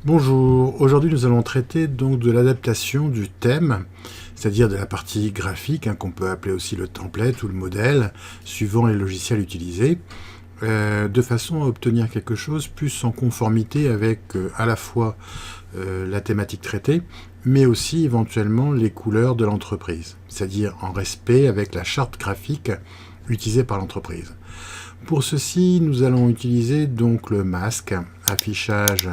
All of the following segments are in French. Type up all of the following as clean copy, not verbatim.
Bonjour, aujourd'hui nous allons traiter donc de l'adaptation du thème, c'est-à-dire de la partie graphique, qu'on peut appeler aussi le template ou le modèle, suivant les logiciels utilisés, de façon à obtenir quelque chose plus en conformité avec à la fois la thématique traitée, mais aussi éventuellement les couleurs de l'entreprise, c'est-à-dire en respect avec la charte graphique utilisée par l'entreprise. Pour ceci, nous allons utiliser donc le masque, affichage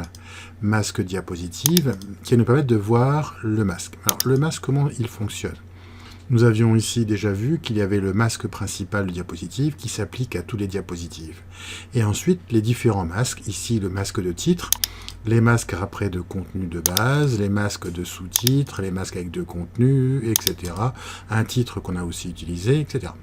masque diapositive, qui va nous permettre de voir le masque. Alors le masque, comment il fonctionne? Nous avions ici déjà vu qu'il y avait le masque principal de diapositive qui s'applique à tous les diapositives. Et ensuite, les différents masques, ici le masque de titre, les masques après de contenu de base, les masques de sous-titres, les masques avec deux contenus, etc. Un titre qu'on a aussi utilisé, etc.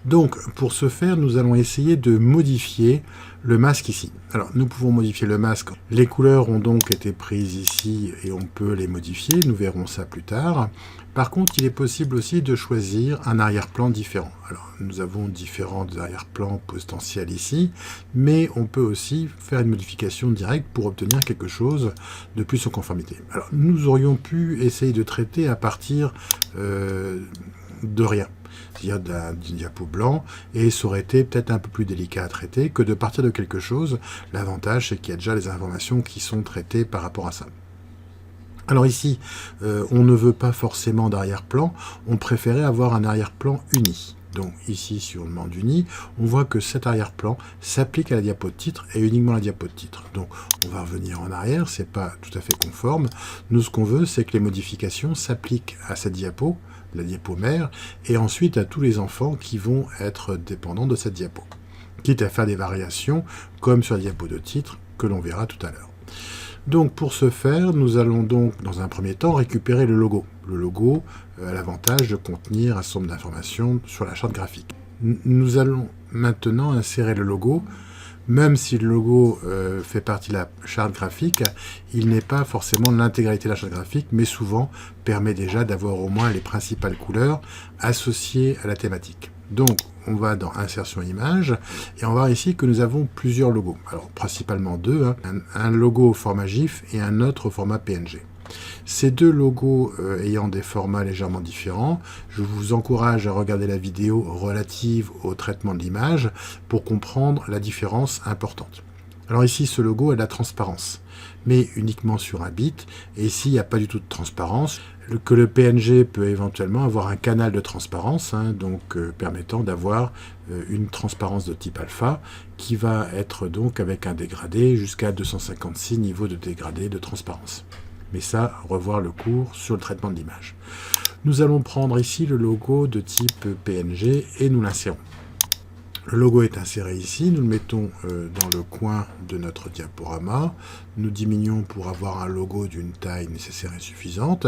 Donc, pour ce faire, nous allons essayer de modifier le masque ici. Alors, nous pouvons modifier le masque. Les couleurs ont donc été prises ici et on peut les modifier. Nous verrons ça plus tard. Par contre, il est possible aussi de choisir un arrière-plan différent. Alors, nous avons différents arrière-plans potentiels ici, mais on peut aussi faire une modification directe pour obtenir quelque chose de plus en conformité. Alors, nous aurions pu essayer de traiter à partir de rien, c'est-à-dire d'un diapo blanc, et ça aurait été peut-être un peu plus délicat à traiter que de partir de quelque chose. L'avantage, c'est qu'il y a déjà les informations qui sont traitées par rapport à ça. Alors ici, on ne veut pas forcément d'arrière-plan, on préférait avoir un arrière-plan uni. Donc ici, si on demande uni, on voit que cet arrière-plan s'applique à la diapo de titre et uniquement à la diapo de titre. Donc on va revenir en arrière, c'est pas tout à fait conforme. Nous, ce qu'on veut, c'est que les modifications s'appliquent à cette diapo, la diapo mère, et ensuite à tous les enfants qui vont être dépendants de cette diapo. Quitte à faire des variations, comme sur la diapo de titre, que l'on verra tout à l'heure. Donc pour ce faire, nous allons donc dans un premier temps récupérer le logo. Le logo a l'avantage de contenir un certain nombre d'informations sur la charte graphique. Nous allons maintenant insérer le logo. Même si le logo fait partie de la charte graphique, il n'est pas forcément l'intégralité de la charte graphique, mais souvent permet déjà d'avoir au moins les principales couleurs associées à la thématique. Donc, on va dans Insertion Image, et on va voir ici que nous avons plusieurs logos. Alors, principalement deux, un logo au format GIF et un autre au format PNG. Ces deux logos ayant des formats légèrement différents, je vous encourage à regarder la vidéo relative au traitement de l'image pour comprendre la différence importante. Alors ici, ce logo a de la transparence, mais uniquement sur un bit, et ici, il n'y a pas du tout de transparence, que le PNG peut éventuellement avoir un canal de transparence, donc permettant d'avoir une transparence de type alpha, qui va être donc avec un dégradé jusqu'à 256 niveaux de dégradé de transparence. Mais ça, revoir le cours sur le traitement de l'image. Nous allons prendre ici le logo de type PNG et nous l'insérons. Le logo est inséré ici, nous le mettons dans le coin de notre diaporama. Nous diminuons pour avoir un logo d'une taille nécessaire et suffisante.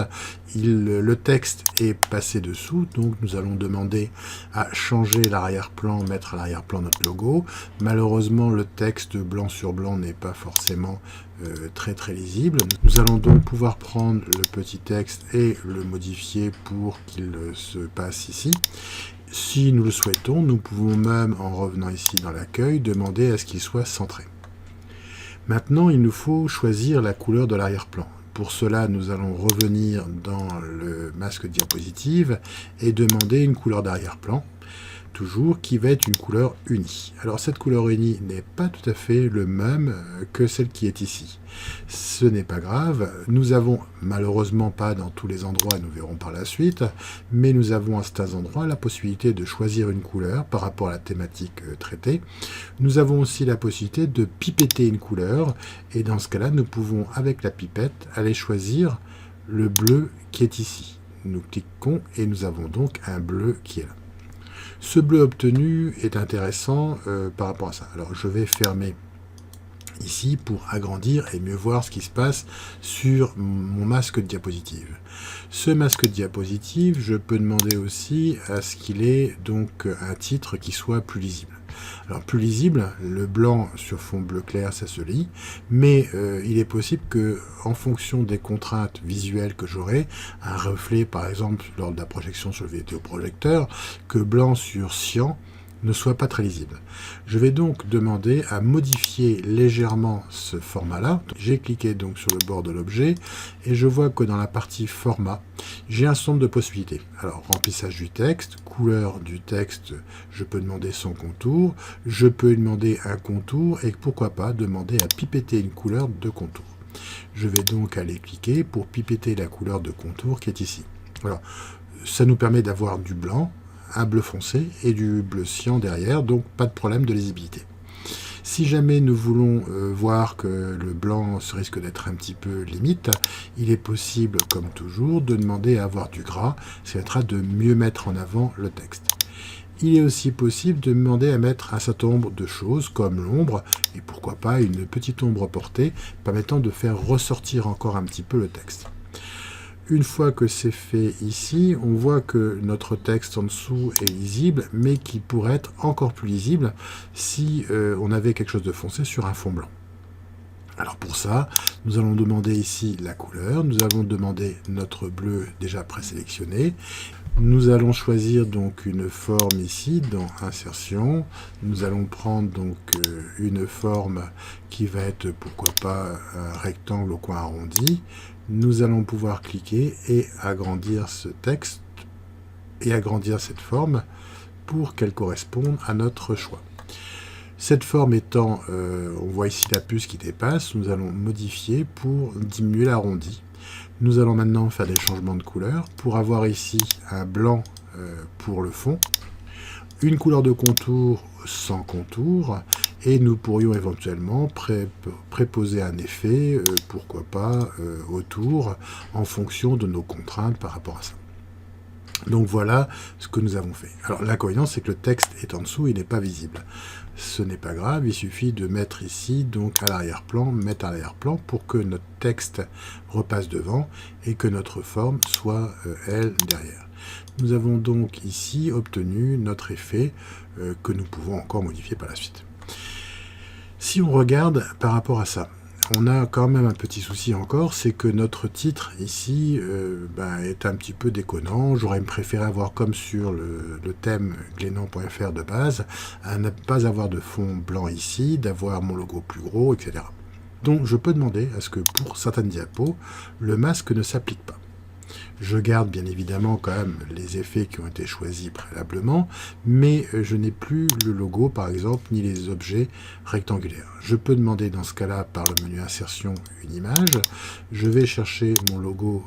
Le texte est passé dessous, donc nous allons demander à changer l'arrière-plan, mettre à l'arrière-plan notre logo. Malheureusement, le texte blanc sur blanc n'est pas forcément très lisible. Nous allons donc pouvoir prendre le petit texte et le modifier pour qu'il se passe ici. Si nous le souhaitons, nous pouvons même, en revenant ici dans l'accueil, demander à ce qu'il soit centré. Maintenant, il nous faut choisir la couleur de l'arrière-plan. Pour cela, nous allons revenir dans le masque diapositive et demander une couleur d'arrière-plan, toujours, qui va être une couleur unie. Alors cette couleur unie n'est pas tout à fait le même que celle qui est ici. Ce n'est pas grave, nous avons malheureusement pas dans tous les endroits, nous verrons par la suite, mais nous avons à certains endroits la possibilité de choisir une couleur par rapport à la thématique traitée. Nous avons aussi la possibilité de pipetter une couleur, et dans ce cas-là, nous pouvons avec la pipette aller choisir le bleu qui est ici. Nous cliquons et nous avons donc un bleu qui est là. Ce bleu obtenu est intéressant par rapport à ça. Alors je vais fermer ici pour agrandir et mieux voir ce qui se passe sur mon masque de diapositive. Ce masque de diapositive, je peux demander aussi à ce qu'il ait donc un titre qui soit plus lisible. Alors plus lisible, le blanc sur fond bleu clair, ça se lit, mais il est possible que, en fonction des contraintes visuelles que j'aurai, un reflet par exemple lors de la projection sur le vidéoprojecteur, que blanc sur cyan ne soit pas très lisible. Je vais donc demander à modifier légèrement ce format-là. J'ai cliqué donc sur le bord de l'objet et je vois que dans la partie format, j'ai un certain nombre de possibilités. Alors, remplissage du texte, couleur du texte, je peux demander son contour, je peux demander un contour et pourquoi pas demander à pipetter une couleur de contour. Je vais donc aller cliquer pour pipetter la couleur de contour qui est ici. Alors, ça nous permet d'avoir du blanc, un bleu foncé et du bleu cyan derrière, donc pas de problème de lisibilité. Si jamais nous voulons voir que le blanc se risque d'être un petit peu limite, il est possible, comme toujours, de demander à avoir du gras, ça permettra de mieux mettre en avant le texte. Il est aussi possible de demander à mettre un certain nombre de choses, comme l'ombre, et pourquoi pas une petite ombre portée, permettant de faire ressortir encore un petit peu le texte. Une fois que c'est fait ici, on voit que notre texte en dessous est lisible, mais qui pourrait être encore plus lisible si on avait quelque chose de foncé sur un fond blanc. Alors pour ça, nous allons demander ici la couleur, nous allons demander notre bleu déjà présélectionné. Nous allons choisir donc une forme ici dans Insertion. Nous allons prendre donc une forme qui va être pourquoi pas un rectangle au coin arrondi. Nous allons pouvoir cliquer et agrandir ce texte et agrandir cette forme pour qu'elle corresponde à notre choix. Cette forme étant, on voit ici la puce qui dépasse, nous allons modifier pour diminuer l'arrondi. Nous allons maintenant faire des changements de couleur pour avoir ici un blanc pour le fond, une couleur de contour sans contour, et nous pourrions éventuellement préposer un effet, pourquoi pas, autour, en fonction de nos contraintes par rapport à ça. Donc voilà ce que nous avons fait. Alors l'inconvénient, c'est que le texte est en dessous, il n'est pas visible. Ce n'est pas grave, il suffit de mettre ici, donc à l'arrière-plan, mettre à l'arrière-plan pour que notre texte repasse devant et que notre forme soit, elle, derrière. Nous avons donc ici obtenu notre effet que nous pouvons encore modifier par la suite. Si on regarde par rapport à ça, on a quand même un petit souci encore, c'est que notre titre ici est un petit peu déconnant. J'aurais préféré avoir comme sur le thème glénan.fr de base, à ne pas avoir de fond blanc ici, d'avoir mon logo plus gros, etc. Donc je peux demander à ce que pour certaines diapos, le masque ne s'applique pas. Je garde bien évidemment quand même les effets qui ont été choisis préalablement, mais je n'ai plus le logo par exemple, ni les objets rectangulaires. Je peux demander dans ce cas-là par le menu insertion une image, je vais chercher mon logo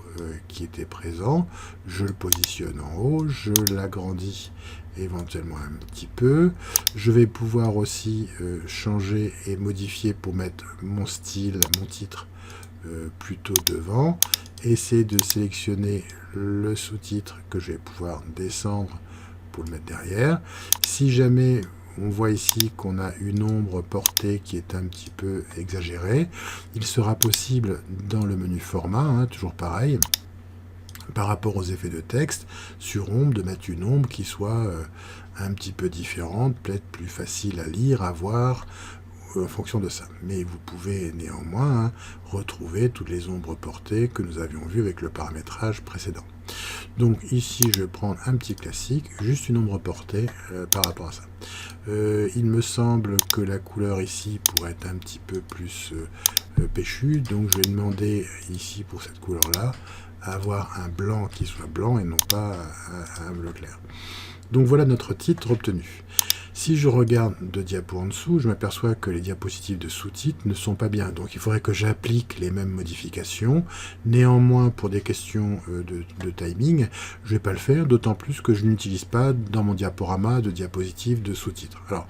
qui était présent, je le positionne en haut, je l'agrandis éventuellement un petit peu, je vais pouvoir aussi changer et modifier pour mettre mon style, mon titre plutôt devant, essayer de sélectionner le sous-titre que je vais pouvoir descendre pour le mettre derrière. Si jamais on voit ici qu'on a une ombre portée qui est un petit peu exagérée, il sera possible dans le menu format, toujours pareil, par rapport aux effets de texte, sur ombre, de mettre une ombre qui soit un petit peu différente, peut-être plus facile à lire, à voir, en fonction de ça. Mais vous pouvez néanmoins retrouver toutes les ombres portées que nous avions vues avec le paramétrage précédent. Donc ici, je vais prendre un petit classique, juste une ombre portée par rapport à ça. Il me semble que la couleur ici pourrait être un petit peu plus péchue, donc je vais demander ici pour cette couleur-là à avoir un blanc qui soit blanc et non pas un bleu clair. Donc voilà notre titre obtenu. Si je regarde de diapo en dessous, je m'aperçois que les diapositives de sous-titres ne sont pas bien. Donc il faudrait que j'applique les mêmes modifications. Néanmoins, pour des questions de timing, je ne vais pas le faire, d'autant plus que je n'utilise pas dans mon diaporama de diapositives de sous-titres. Alors,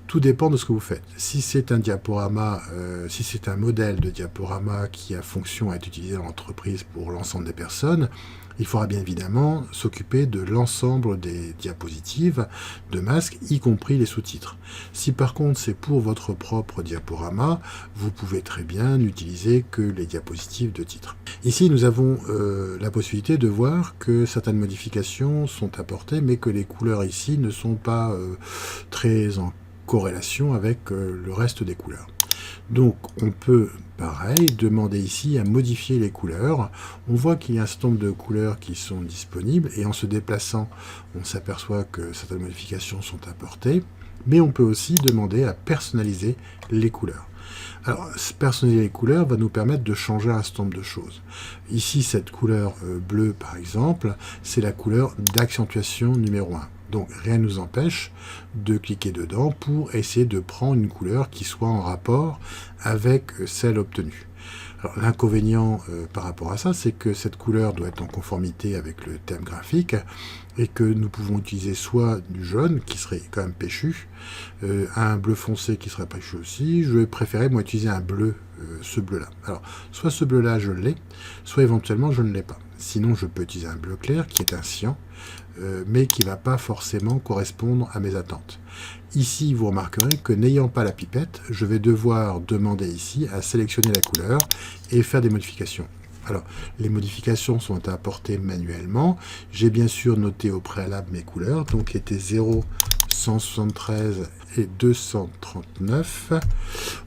tout dépend de ce que vous faites. Si c'est un diaporama, si c'est un modèle de diaporama qui a fonction à être utilisé dans l'entreprise pour l'ensemble des personnes, il faudra bien évidemment s'occuper de l'ensemble des diapositives de masques, y compris les sous-titres. Si par contre c'est pour votre propre diaporama, vous pouvez très bien n'utiliser que les diapositives de titre. Ici nous avons la possibilité de voir que certaines modifications sont apportées, mais que les couleurs ici ne sont pas très en corrélation avec le reste des couleurs. Donc on peut, pareil, demander ici à modifier les couleurs. On voit qu'il y a un certain nombre de couleurs qui sont disponibles, et en se déplaçant, on s'aperçoit que certaines modifications sont apportées, mais on peut aussi demander à personnaliser les couleurs. Alors, personnaliser les couleurs va nous permettre de changer un certain nombre de choses. Ici, cette couleur bleue, par exemple, c'est la couleur d'accentuation numéro 1. Donc, rien ne nous empêche de cliquer dedans pour essayer de prendre une couleur qui soit en rapport avec celle obtenue. Alors, l'inconvénient par rapport à ça, c'est que cette couleur doit être en conformité avec le thème graphique, et que nous pouvons utiliser soit du jaune, qui serait quand même péchu, un bleu foncé qui serait péchu aussi. Je vais préférer, moi, utiliser un bleu, ce bleu-là. Alors, soit ce bleu-là, je l'ai, soit éventuellement, je ne l'ai pas. Sinon, je peux utiliser un bleu clair, qui est un cyan, mais qui ne va pas forcément correspondre à mes attentes. Ici, vous remarquerez que n'ayant pas la pipette, je vais devoir demander ici à sélectionner la couleur et faire des modifications. Alors, les modifications sont apportées manuellement. J'ai bien sûr noté au préalable mes couleurs, donc qui étaient 0, 173 et 239.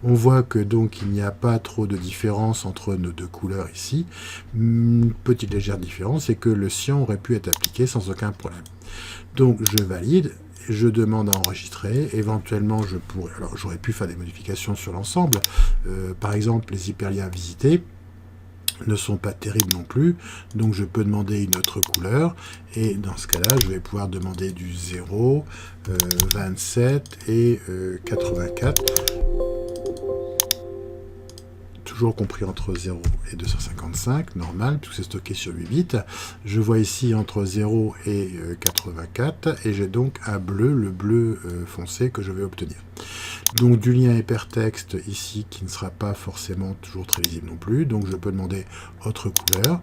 On voit que donc il n'y a pas trop de différence entre nos deux couleurs ici. Une petite légère différence, c'est que le cyan aurait pu être appliqué sans aucun problème. Donc je valide. Je demande à enregistrer, éventuellement je pourrais, alors j'aurais pu faire des modifications sur l'ensemble, par exemple les hyperliens visités ne sont pas terribles non plus, donc je peux demander une autre couleur, et dans ce cas-là je vais pouvoir demander du 0, 27 et 84, toujours compris entre 0 et 255, normal, tout c'est stocké sur 8 bits. Je vois ici entre 0 et 84, et j'ai donc un bleu, le bleu foncé que je vais obtenir. Donc du lien hypertexte ici qui ne sera pas forcément toujours très lisible non plus, donc je peux demander autre couleur.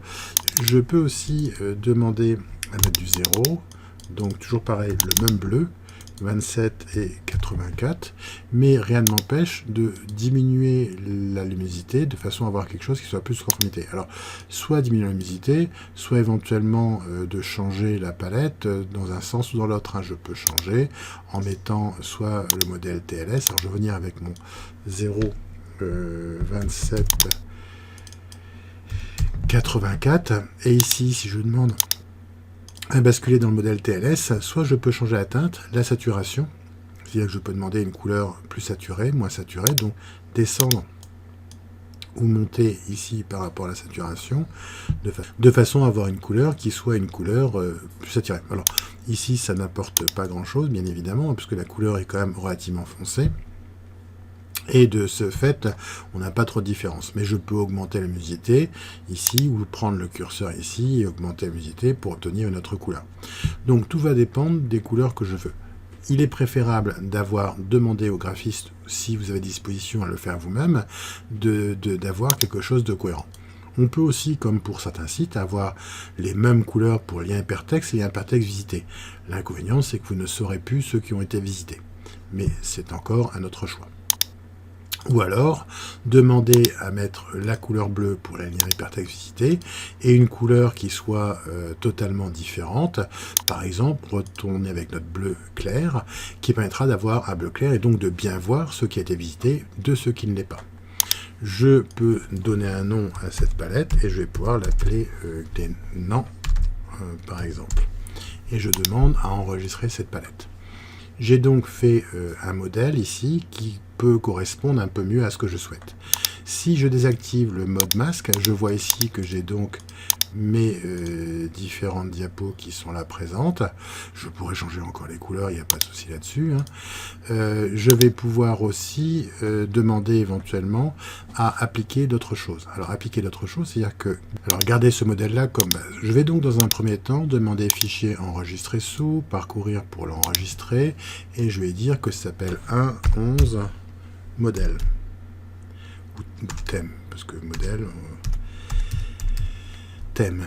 Je peux aussi demander à mettre du 0, donc toujours pareil, le même bleu, 27 et 84, mais rien ne m'empêche de diminuer la luminosité de façon à avoir quelque chose qui soit plus conformité. Alors, soit diminuer la luminosité, soit éventuellement de changer la palette dans un sens ou dans l'autre. Je peux changer en mettant soit le modèle TLS, alors je vais venir avec mon 0, 27, 84, et ici, si je demande à basculer dans le modèle TLS, soit je peux changer la teinte, la saturation, c'est-à-dire que je peux demander une couleur plus saturée, moins saturée, donc descendre ou monter ici par rapport à la saturation, de façon à avoir une couleur qui soit une couleur plus saturée. Alors ici, ça n'apporte pas grand-chose, bien évidemment, puisque la couleur est quand même relativement foncée. Et de ce fait, on n'a pas trop de différence. Mais je peux augmenter la luminosité ici, ou prendre le curseur ici et augmenter la luminosité pour obtenir une autre couleur. Donc tout va dépendre des couleurs que je veux. Il est préférable d'avoir demandé au graphiste, si vous avez disposition à le faire vous-même, d'avoir quelque chose de cohérent. On peut aussi, comme pour certains sites, avoir les mêmes couleurs pour lien hypertexte et lien hypertexte visité. L'inconvénient, c'est que vous ne saurez plus ceux qui ont été visités. Mais c'est encore un autre choix. Ou alors, demander à mettre la couleur bleue pour les liens hypertexte visités et une couleur qui soit totalement différente. Par exemple, retourner avec notre bleu clair, qui permettra d'avoir un bleu clair et donc de bien voir ce qui a été visité de ce qui ne l'est pas. Je peux donner un nom à cette palette et je vais pouvoir l'appeler Glénan, par exemple. Et je demande à enregistrer cette palette. J'ai donc fait un modèle ici qui peut correspondre un peu mieux à ce que je souhaite. Si je désactive le mode masque, je vois ici que j'ai donc mes différentes diapos qui sont là présentes. Je pourrais changer encore les couleurs, il n'y a pas de souci là-dessus. Je vais pouvoir aussi demander éventuellement à appliquer d'autres choses. Alors appliquer d'autres choses, c'est-à-dire que... Alors gardez ce modèle-là comme base. Je vais donc dans un premier temps demander fichier enregistrer sous, parcourir pour l'enregistrer, et je vais dire que ça s'appelle 1.11 modèle. Ou thème, parce que modèle... thème.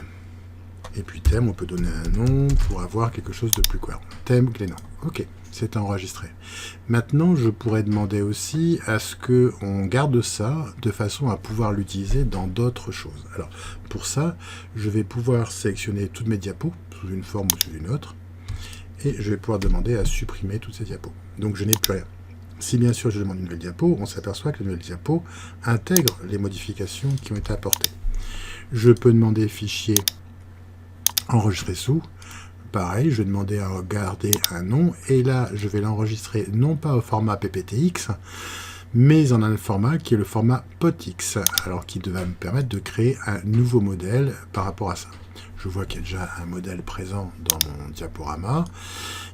Et puis thème, on peut donner un nom pour avoir quelque chose de plus cohérent. Thème Glénan. Ok, c'est enregistré. Maintenant, je pourrais demander aussi à ce qu'on garde ça de façon à pouvoir l'utiliser dans d'autres choses. Alors, pour ça, je vais pouvoir sélectionner toutes mes diapos, sous une forme ou sous une autre, et je vais pouvoir demander à supprimer toutes ces diapos. Donc, je n'ai plus rien. Si bien sûr je demande une nouvelle diapo, on s'aperçoit que la nouvelle diapo intègre les modifications qui ont été apportées. Je peux demander fichier enregistrer sous. Pareil, je vais demander à garder un nom, et là je vais l'enregistrer non pas au format PPTX, mais en un format qui est le format POTX, alors qui va me permettre de créer un nouveau modèle par rapport à ça. Je vois qu'il y a déjà un modèle présent dans mon diaporama,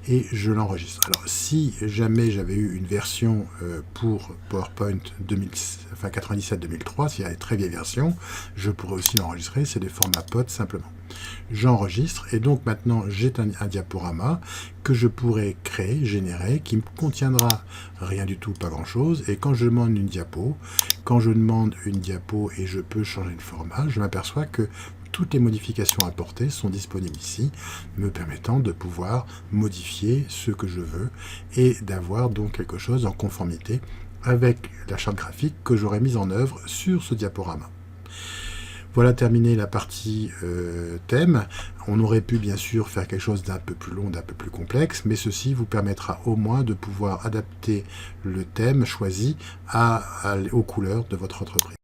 et je l'enregistre. Alors si jamais j'avais eu une version pour PowerPoint 97-2003, s'il y a une très vieille version, je pourrais aussi l'enregistrer, c'est des formats POT simplement. J'enregistre, et donc maintenant j'ai un diaporama que je pourrais créer, générer, qui ne contiendra rien du tout, pas grand chose, et quand je demande une diapo, et je peux changer le format, je m'aperçois que toutes les modifications apportées sont disponibles ici, me permettant de pouvoir modifier ce que je veux et d'avoir donc quelque chose en conformité avec la charte graphique que j'aurais mise en œuvre sur ce diaporama. Voilà terminé la partie thème. On aurait pu bien sûr faire quelque chose d'un peu plus long, d'un peu plus complexe, mais ceci vous permettra au moins de pouvoir adapter le thème choisi aux couleurs de votre entreprise.